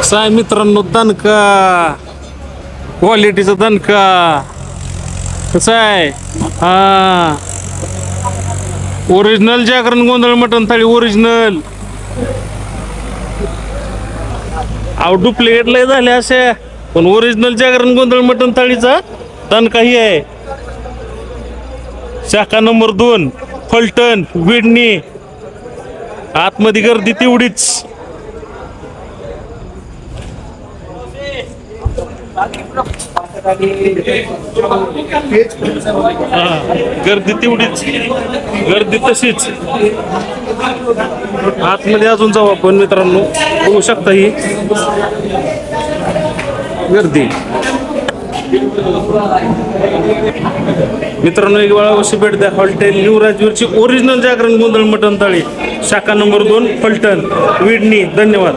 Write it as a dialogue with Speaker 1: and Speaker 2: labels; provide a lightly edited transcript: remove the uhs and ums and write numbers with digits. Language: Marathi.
Speaker 1: कसा आहे मित्रांनो दणका क्वालिटीचा दणका कसा आहे हा ओरिजिनल जागरण गोंधळ मटण थाळी ओरिजिनल आव डुप्लिकेट लय झाले असे पण ओरिजिनल जागरण गोंधळ मटण थाळीचा दणका ही आहे शाखा नंबर 2 फलटण विडणी आतमध्ये गर्दी तेवढीच गर्दी तेवढीच गर्दी तशीच आतमध्ये अजून जाऊ आपण मित्रांनो बघू शकता ही गर्दी मित्रांनो एक वेळा अवश्य भेट द्या हॉटेल न्यू राजवीरची ओरिजिनल जागरण गोंधळ मटण थाळी शाखा नंबर 2 फलटण विडणी धन्यवाद.